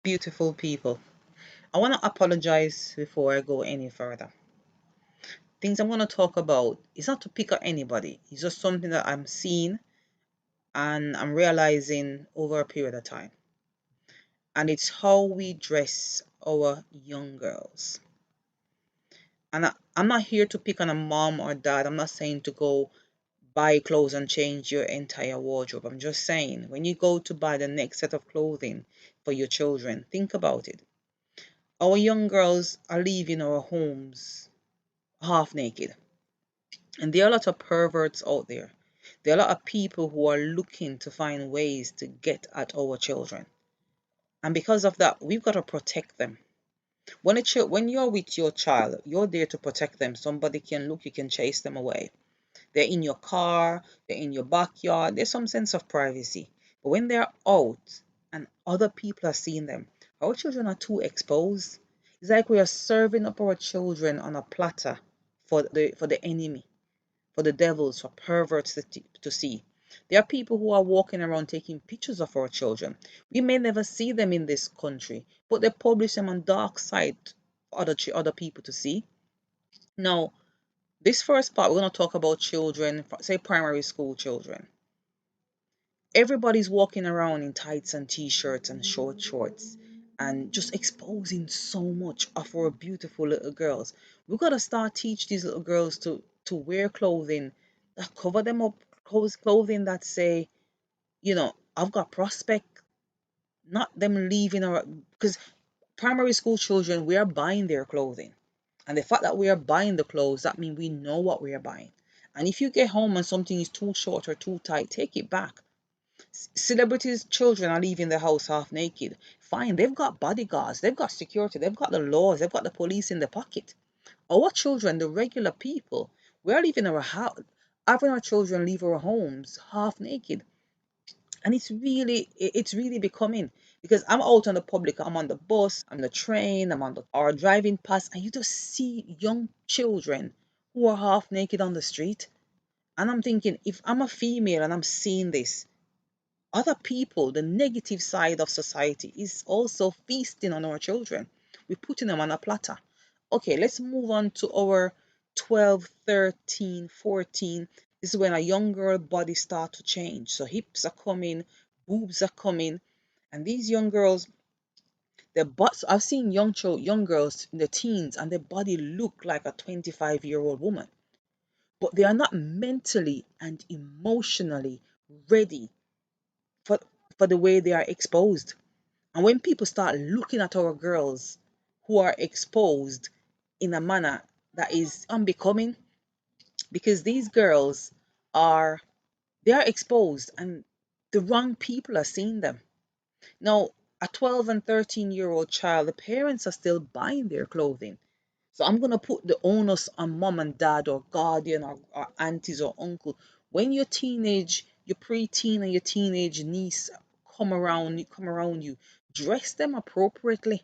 Beautiful people. I want to apologize before I go any further. Things I'm going to talk about is not to pick on anybody. It's just something that I'm seeing and I'm realizing over a period of time. And it's how we dress our young girls. And I'm not here to pick on a mom or dad. I'm not saying to go buy clothes and change your entire wardrobe. I'm just saying when you go to buy the next set of clothing for your children, think about it. Our young girls are leaving our homes half naked. And there are a lot of perverts out there. There are a lot of people who are looking to find ways to get at our children. And because of that, we've got to protect them. When you're with your child, you're there to protect them. Somebody can look, you can chase them away. They're in your car, they're in your backyard, there's some sense of privacy. But when they're out and other people are seeing them, our children are too exposed. It's like we are serving up our children on a platter for the enemy, for the devils, for perverts to see. There are people who are walking around taking pictures of our children. We may never see them in this country, but they publish them on dark site for other people to see. Now, this first part, we're going to talk about children, say primary school children. Everybody's walking around in tights and t-shirts and short shorts and just exposing so much of our beautiful little girls. We've got to start teach these little girls to wear clothing that cover them up, clothing that say, I've got prospect, not them leaving our, because primary school children, we are buying their clothing. And the fact that we are buying the clothes, that means we know what we are buying. And if you get home and something is too short or too tight, take it back. Celebrities' children are leaving the house half naked. Fine, they've got bodyguards, they've got security, they've got the laws, they've got the police in their pocket. Our children, the regular people, we're leaving our house, having our children leave our homes half naked. And it's really becoming, because I'm out on the public, I'm on the bus, I'm on the train, I'm on the or driving past, and you just see young children who are half naked on the street. And I'm thinking, if I'm a female and I'm seeing this, other people, the negative side of society is also feasting on our children. We're putting them on a platter. Okay, let's move on to our 12, 13, 14. This is when a young girl body start to change. So hips are coming, boobs are coming, and these young girls, their butts. I've seen young girls in the teens, and their body look like a 25-year-old woman, but they are not mentally and emotionally ready for for the way they are exposed. And when people start looking at our girls who are exposed in a manner that is unbecoming, because these girls are they are exposed and the wrong people are seeing them. Now, a 12 and 13-year-old child, the parents are still buying their clothing. So I'm going to put the onus on mom and dad or guardian or aunties or uncle. When your preteen and your teenage niece come around you, dress them appropriately.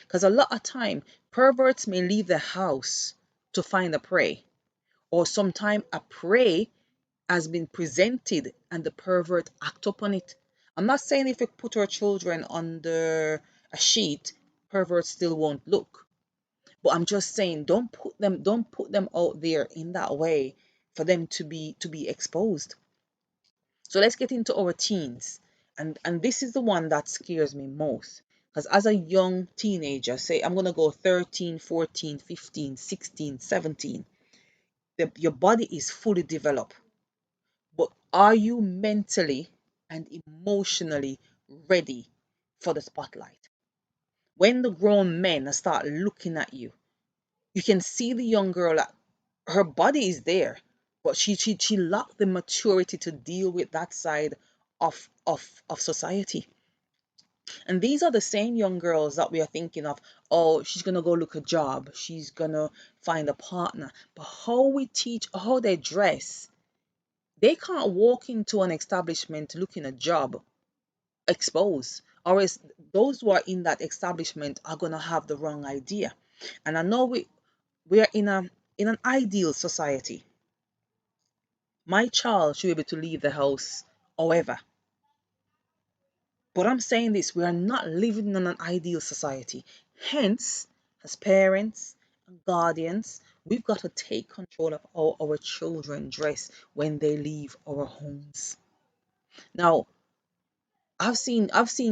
Because a lot of time, perverts may leave the house to find a prey, or sometime a prey has been presented and the pervert act upon it. I'm not saying if we put our children under a sheet, perverts still won't look. But I'm just saying don't put them out there in that way for them to be exposed. So let's get into our teens. And this is the one that scares me most. Because as a young teenager, say I'm going to go 13, 14, 15, 16, 17, your body is fully developed. But are you mentally and emotionally ready for the spotlight? When the grown men start looking at you, you can see the young girl, her body is there, but she lacked the maturity to deal with that side of society. And these are the same young girls that we are thinking of, oh, she's gonna go look a job, she's gonna find a partner. But how we teach, how they dress, they can't walk into an establishment looking a job exposed, or else those who are in that establishment are gonna have the wrong idea. And I know we are in an ideal society. My child should be able to leave the house however. But I'm saying this, we are not living in an ideal society. Hence, as parents and guardians, we've got to take control of how our children dress when they leave our homes. Now, I've seen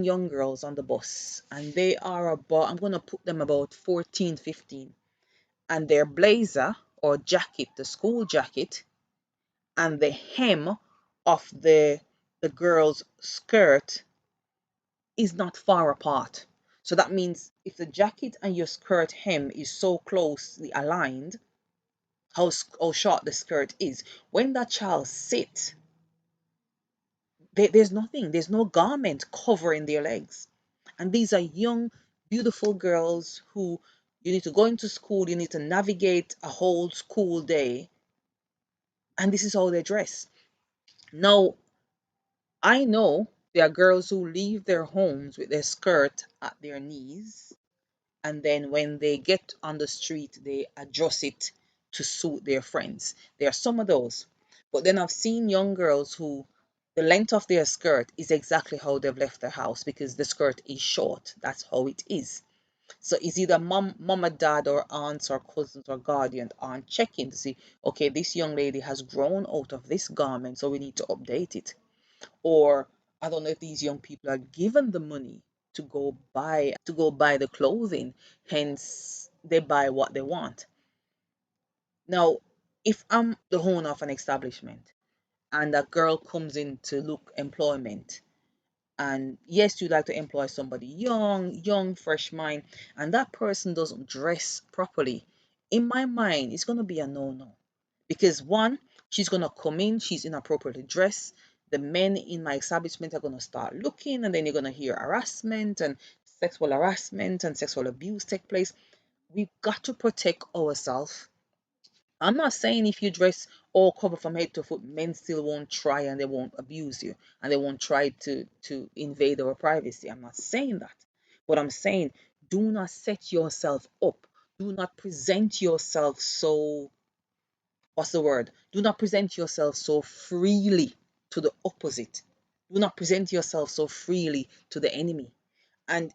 young girls on the bus, and they are about, I'm gonna put them about 14, 15, and their blazer or jacket, the school jacket, and the hem of the girl's skirt is not far apart. So that means if the jacket and your skirt hem is so closely aligned, how short the skirt is, when that child sits, there's nothing, there's no garment covering their legs. And these are young, beautiful girls who, you need to go into school, you need to navigate a whole school day, and this is how they dress. Now, I know there are girls who leave their homes with their skirt at their knees, and then when they get on the street, they adjust it to suit their friends. There are some of those. But then I've seen young girls who the length of their skirt is exactly how they've left the house because the skirt is short. That's how it is. So it's either mom or dad or aunts or cousins or guardian aren't checking to see, okay, this young lady has grown out of this garment, so we need to update it. Or I don't know if these young people are given the money to go buy the clothing, hence they buy what they want. Now, if I'm the owner of an establishment and a girl comes in to look employment, and yes, you'd like to employ somebody young, fresh mind, and that person doesn't dress properly, in my mind, it's going to be a no-no. Because one, she's going to come in, she's inappropriately dressed. The men in my establishment are going to start looking, and then you're going to hear harassment and sexual abuse take place. We've got to protect ourselves. I'm not saying if you dress all covered from head to foot, men still won't try and they won't abuse you and they won't try to invade our privacy. I'm not saying that. But I'm saying do not set yourself up. Do not present yourself so, what's the word? Do not present yourself so freely to the opposite. Do not present yourself so freely to the enemy. And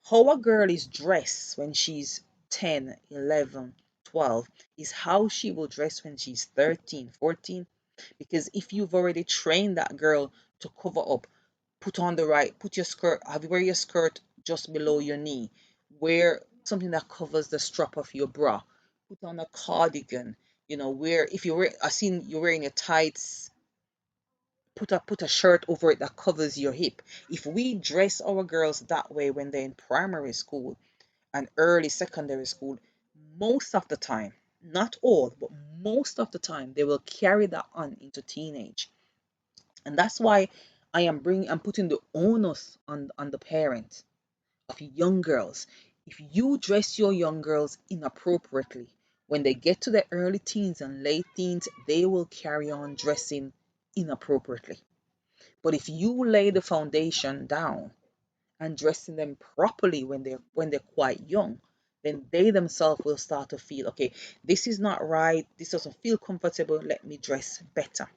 how a girl is dressed when she's 10, 11, 12 is how she will dress when she's 13, 14. Because if you've already trained that girl to cover up, put your skirt, wear your skirt just below your knee, wear something that covers the strap of your bra, put on a cardigan, wear, if you wear, I seen you're wearing your tights, put a shirt over it that covers your hip. If we dress our girls that way when they're in primary school and early secondary school, most of the time, not all, but most of the time, they will carry that on into teenage. And that's why I'm putting the onus on the parent of young girls. If you dress your young girls inappropriately, when they get to their early teens and late teens, they will carry on dressing inappropriately. But if you lay the foundation down and dressing them properly when they're quite young, then they themselves will start to feel, okay, this is not right, this doesn't feel comfortable, let me dress better.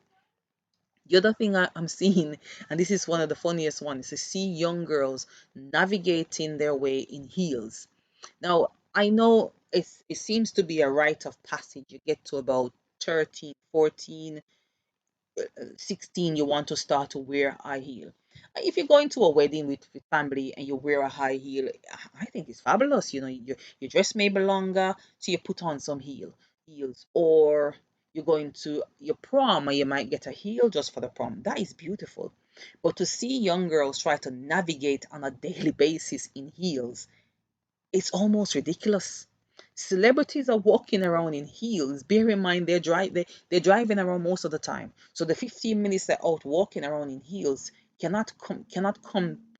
The other thing I'm seeing, and this is one of the funniest ones, is to see young girls navigating their way in heels. Now, I know it seems to be a rite of passage. You get to about 13, 14, 16, you want to start to wear high heel. If you're going to a wedding with family and you wear a high heel, I think it's fabulous. Your dress may be longer, so you put on some heels. Or you're going to your prom and you might get a heel just for the prom. That is beautiful. But to see young girls try to navigate on a daily basis in heels, it's almost ridiculous. Celebrities are walking around in heels. Bear in mind they're driving around most of the time. So the 15 minutes they're out walking around in heels cannot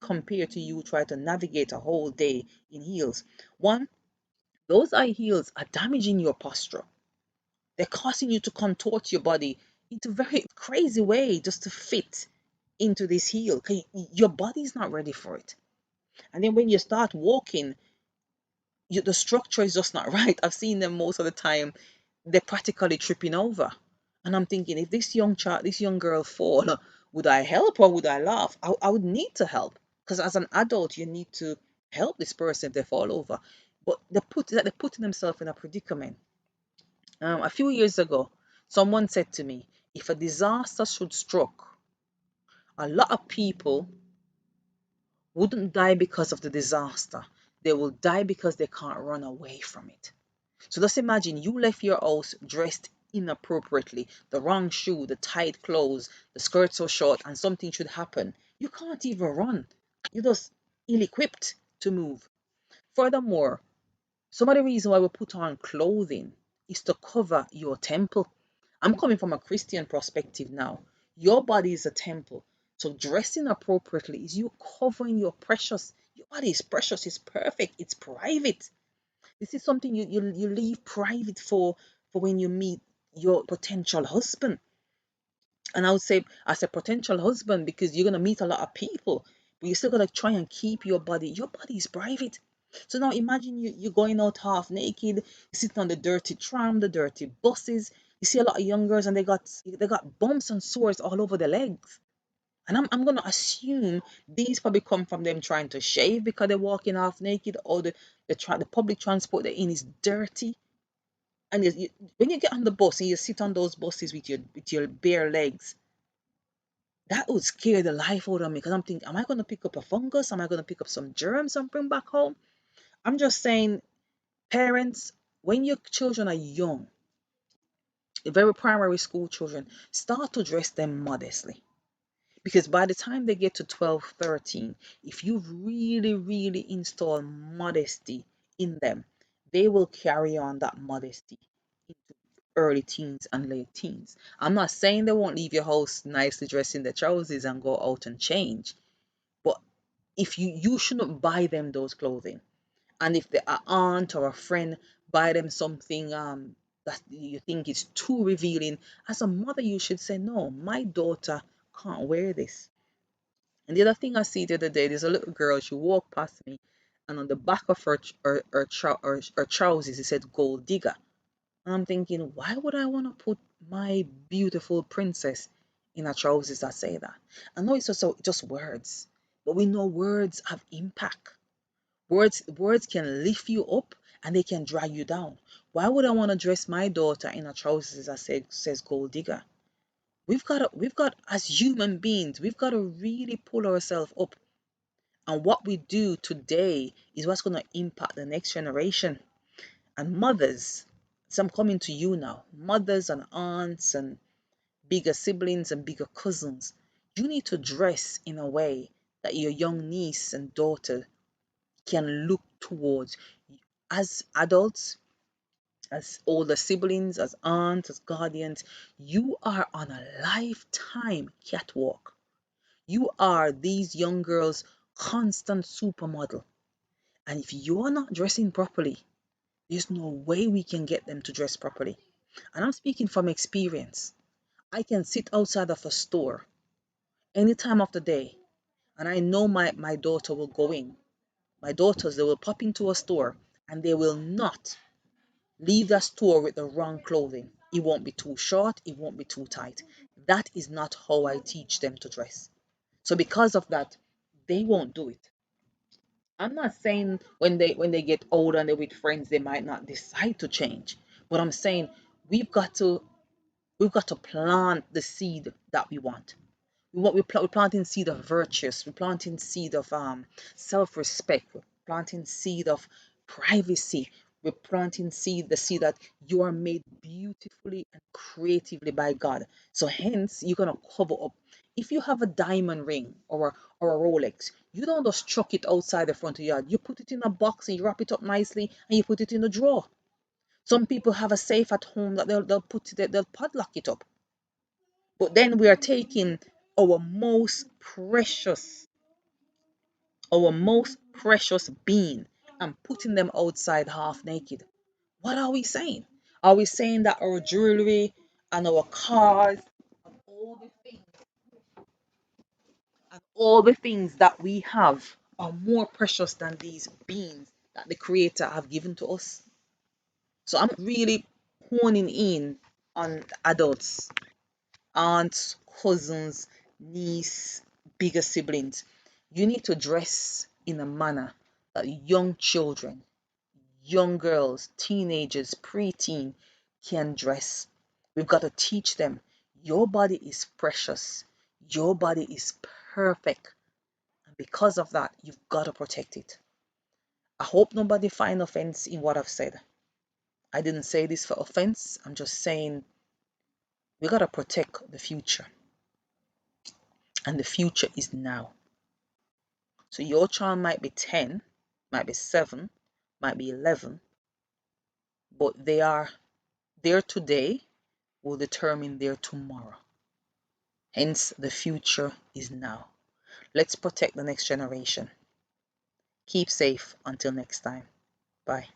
compare to you try to navigate a whole day in heels. One, those high heels are damaging your posture. They're causing you to contort your body into very crazy way just to fit into this heel. 'Cause your body's not ready for it. And then when you start walking, the structure is just not right. I've seen them most of the time. They're practically tripping over. And I'm thinking, if this young girl fall, would I help or would I laugh? I would need to help. Because as an adult, you need to help this person if they fall over. But they're putting themselves in a predicament. A few years ago, someone said to me, if a disaster should strike, a lot of people wouldn't die because of the disaster. They will die because they can't run away from it. So just imagine you left your house dressed inappropriately, the wrong shoe, the tight clothes, the skirt so short, and something should happen. You can't even run. You're just ill equipped to move. Furthermore, some of the reason why we put on clothing is to cover your temple. I'm coming from a Christian perspective now. Your body is a temple. So dressing appropriately is you covering your precious. Your body is precious, it's perfect, it's private. This is something you leave private for when you meet your potential husband. And I would say as a potential husband, because you're gonna meet a lot of people, but you still gotta try and keep your body. Your body is private. So now imagine you going out half naked, sitting on the dirty tram, the dirty buses. You see a lot of young girls and they got bumps and sores all over their legs. And I'm gonna assume these probably come from them trying to shave because they're walking half naked, or the public transport they're in is dirty. And when you get on the bus and you sit on those buses with your bare legs, that would scare the life out of me because I'm thinking, am I going to pick up a fungus? Am I going to pick up some germs and bring back home? I'm just saying, parents, when your children are young, very primary school children, start to dress them modestly. Because by the time they get to 12, 13, if you've really, really installed modesty in them, they will carry on that modesty into early teens and late teens. I'm not saying they won't leave your house nicely dressed in their trousers and go out and change, but if you shouldn't buy them those clothing. And if the aunt or a friend buy them something that you think is too revealing, as a mother you should say, no, my daughter can't wear this. And the other thing I see the other day, there's a little girl, she walked past me, and on the back of her trousers, it said gold digger. And I'm thinking, why would I want to put my beautiful princess in her trousers that say that? I know it's just words, but we know words have impact. Words can lift you up and they can drag you down. Why would I want to dress my daughter in her trousers that says gold digger? We've got as human beings, we've got to really pull ourselves up. And what we do today is what's going to impact the next generation. And mothers, so I'm coming to you now, mothers and aunts and bigger siblings and bigger cousins, you need to dress in a way that your young niece and daughter can look towards. As adults, as older siblings, as aunts, as guardians, you are on a lifetime catwalk. You are these young girls' constant supermodel. And if you're not dressing properly, there's no way we can get them to dress properly. And I'm speaking from experience. I can sit outside of a store any time of the day, and I know my daughter will go in. My daughters, they will pop into a store and they will not leave that store with the wrong clothing. It won't be too short, it won't be too tight. That is not how I teach them to dress. So because of that, they won't do it. I'm not saying when they get older and they're with friends, they might not decide to change. But I'm saying we've got to we've got to plant the seed that we want. We're planting seed of virtues. We're planting seed of self-respect. We're planting seed of privacy. We're planting the seed that you are made beautifully and creatively by God. So hence you're gonna cover up. If you have a diamond ring or a Rolex, you don't just chuck it outside the front of your yard. You put it in a box and you wrap it up nicely and you put it in a drawer. Some people have a safe at home that they'll padlock it up. But then we are taking our most precious, our most precious being and putting them outside half naked. What are we saying? Are we saying that our jewelry and our cars and all the things that we have are more precious than these beings that the Creator have given to us? So I'm really honing in on adults, aunts, cousins, niece, bigger siblings. You need to dress in a manner that young children, young girls, teenagers, preteen can dress. We've got to teach them your body is precious, your body is perfect. And because of that, you've got to protect it. I hope nobody find offense in what I've said. I didn't say this for offense. I'm just saying we got to protect the future. And the future is now. So your child might be 10, might be 7, might be 11, but they are their today will determine their tomorrow. Hence, the future is now. Let's protect the next generation. Keep safe until next time. Bye.